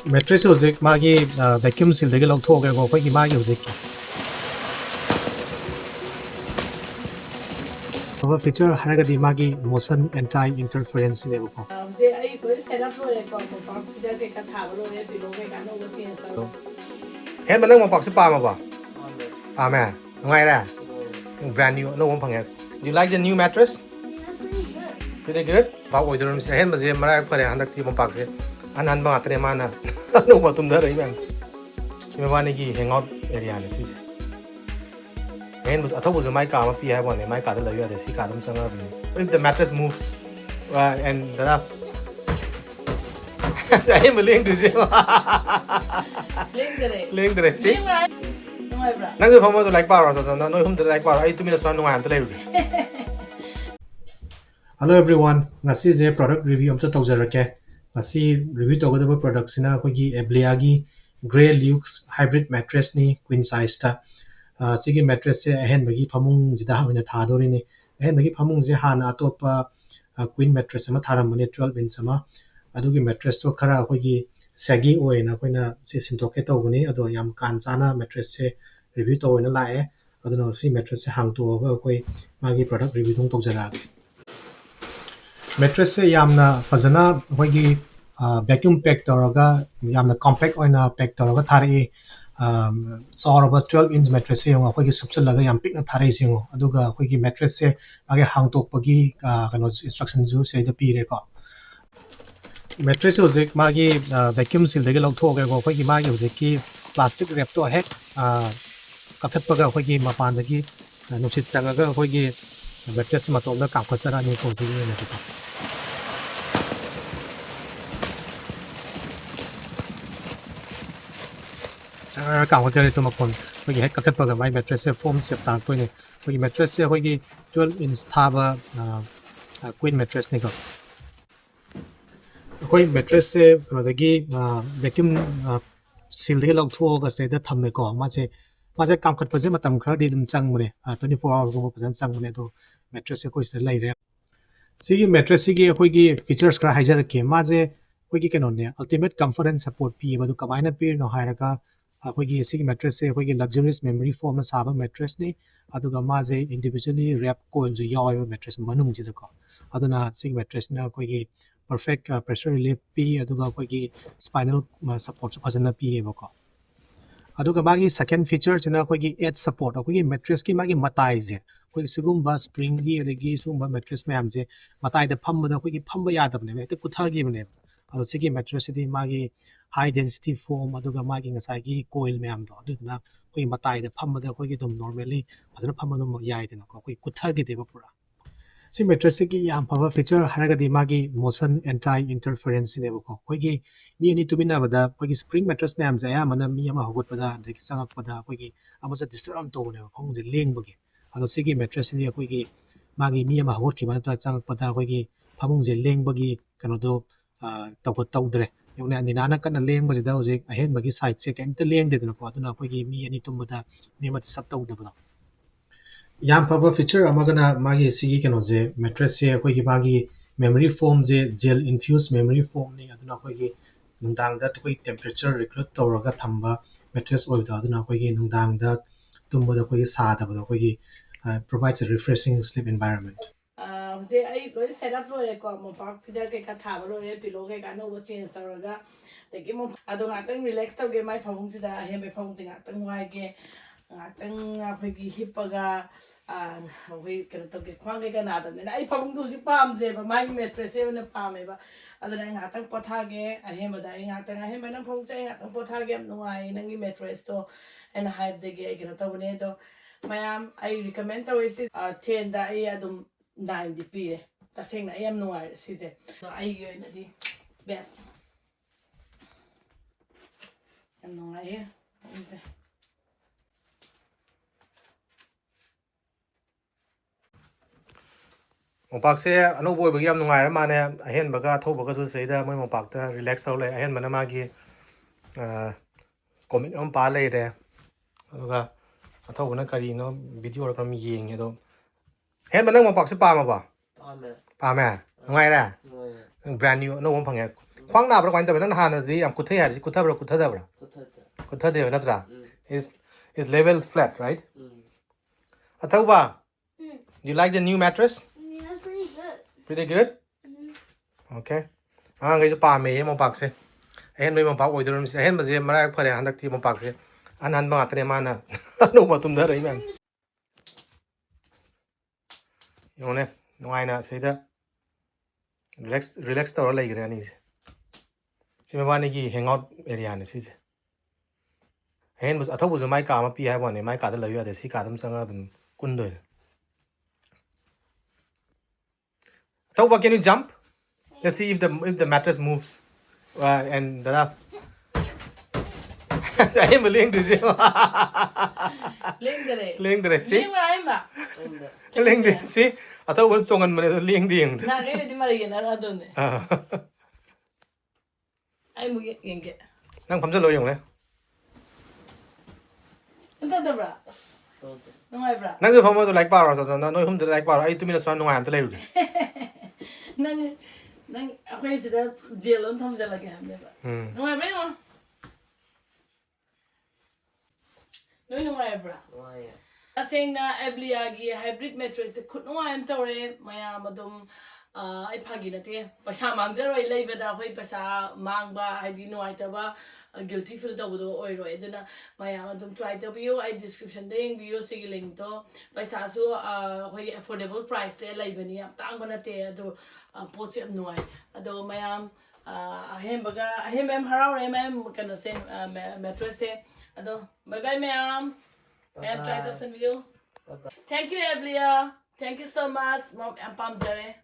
Mattress music magi vacuum seal degi log thok go khoi gi magi music over feature haraga di magi motion anti interference ne ko je ai ko setup lo le ko mo pa pida ke ka tha lo le below ke ka no change so hen man nang pak se pa ma ba pa ma ngai da brand new no phang he you like the new mattress pretty good ba oi drum se hen ba je mara pare handak ti mo pak se an ba atre mana no ba tum da rai bang me ba ni gi hangout area ne si se hen a thau bu mai ka ma pi hai ba ne mai ka da la yu de si ka dum sang a bi if the mattress moves and da saya meleng tu je leng dre si nang tu phamo tu like power so no no hum tu like power ai tu mi so no am tu lai Hello everyone ngasi je product review am ta tawjarake ngasi review tawgada product sina ko gi ABLYEA gi Grey Luxe hybrid mattress ni queen size ta sigi mattress se Ahenba gi phamung jida hamina tha dori ni Ahenba gi phamung je hana atopa queen mattress ama tharam mane 12 inch ama adugi mattress to khara ko gi saggy oina koina se sintoke tawbani ado yam kan chana mattress se review tawina lae aduna si mattress se hang to ga koi magi product review thong tawjara Mattress se yamna fazana hoigi vacuum pack tawraga yamna compact oina pack tawraga thari sawraba 12 inch mattress se yonga hoigi subchalaga yam pikna thari singo aduga hoigi mattress se age hangtokpagi kano instruction ju se da pire ko Mattress hojik magi vacuum seal degi lawthoge go hoigi magi hojik ki plastic wrap to hek kathatpaga hoigi mapandagi nusit changaga hoigi mattress matomda kamkhasara ni ko sigi ne sita kamkhasara to makon hoigi hek kathatpaga mai mattress form sep tar to ne hoigi mattress hoigi 12 inch thaba queen mattress ne ko hoi mattress se dagi vacuum seal degi lawthoga se da thamne ko maje kam khat paje matam khar di dum chang mune 24 hours go pajan chang mune do mattress se ko is lai re sigi mattress sigi hoigi features kra haijar ke maje hoigi keno ne ultimate comfort and support pi badu kamaina pi no hairaga hoigi sigi mattress se hoigi luxurious memory foam na saba mattress ni aduga maje individually wrap coil ju yawa mattress manung ji da ko aduna sigi mattress na hoigi perfect pressure relief pi aduga hoigi spinal support su phajana pi ba ko aduga magi second feature china hoigi edge support hoigi mattress ki magi matai je hoigi sigumba spring gi adagi sumba mattress mayam je matai da phamba hoigi phamba yadabne me te kutha gi bne ado sigi mattress di magi high density foam aduga magi ngasai gi coil mayam do aduna hoigi matai da phamba da hoigi dum normally ajana phamba dum yai de ko hoigi kutha gi de ba pura si mattress ki yam phaba feature haraga di magi motion anti interference ne ko hoigi mi ani tumina bada hoigi spring mattress mayam ja ya mana mi ama hogot pada de sangak pada hoigi ama sa disturb to ne phong je leng bagi ado sigi mattress ni hoigi magi mi ama hogot ki mana changak pada hoigi phamung je leng bagi kano do tawgot tawdre yone ani nana kana leng bagi da hoje ahen bagi side che kenta leng de no ko aduna hoigi mi ani tumada mi ma sab tawdaba yam phaba feature amagana magi sigi kano je mattress se hoigi magi memory foam je gel infused memory foam ni aduna hoigi nungdang da hoi temperature regulate tawraga thamba mattress oil da aduna hoigi nungdang da tumba da hoigi sa da hoigi provides a refreshing sleep environment je ai ko setup lo le ko mo pa pida ke ka tha lo le below ke ka no change so ga de ki mo ado nga tang relax to ge mai phawung si da he be phawung si nga tang wai ge tang akhoi hippaga hoi kano to ke khwang ke na da ne ai phawung du si pam de ba mai mattress e na pam e ba adana nga tang potha ge Ahenba da nga tang Ahenba nang phawung che nga tang potha ge no ai nang gi mattress to and hype de ge kano to ne do mayam I recommend to is 10 da ai adum 9 di pire tasengna ai am no ai si se ai ge na di best am no ai Mopak se anu boy bagi am nungai ma ne Ahenba ga tho baga su sei da moi mopak ta relax tau le Ahenba na ma gi comment am pa le de ga tho na kari no video ra kam yeng e do Ahenba nang mopak se pa ma ba pa me nungai ra brand new no phang Khwang na bra kwain ta nan han di am kuthai har kutha bra kutha da bra. Kutha de natra. Is level flat, right? Atauba. You like the new mattress? Yeah, that's pretty good. Pretty good? Okay. Ah, ngai pa me mo pak se. Hen me mo pak oi drum se. Hen ba je mara phare han dak ti mo pak se. An han ba atre mana. No ba tum da rai man. Yo ne, no ai na se da. Relax tawra lai gre ani se. Si me wani ki hangout area ne si se. Hen bu athau bu zo mai ka ma pi hai ba ne mai ka da la yu de si ka dam sanga dum kun doi. Athau can you jump? Let's see if the mattress moves. And da. Saya meling tu je. Ling dere si. Ling dere si. Athau bu songan mane ling ding. Na kai di mari na ra don ne. Ai mu yenge. Nang pham lo yong le. Anta da bra. Nungai bra. Nang pham mo to like power so na noi hum to like power ai tu mina swan nungai am to lai ru. Nang akwai sida jelon thom jala ke hamne ba. Nungai bra mo. Nungai bra. Asing na ABLYEA gi hybrid mattress khunungai am tawre maya madum ai phagi na te paisa mangjaro lai beda hoi paisa mangba haidi no aitaba guilty feel da budo oi roi duna maya madum try to view I description ding view sig link to paisa su hoi affordable price te lai bani am tang bana te ado post am no ai ado maya Ahenba em harau re ma'am kana se mattress se ado bye bye ma'am. Ma'am try to send video. Thank you ABLYEA. Thank you so much. Mom, I'm pumped, Jerry.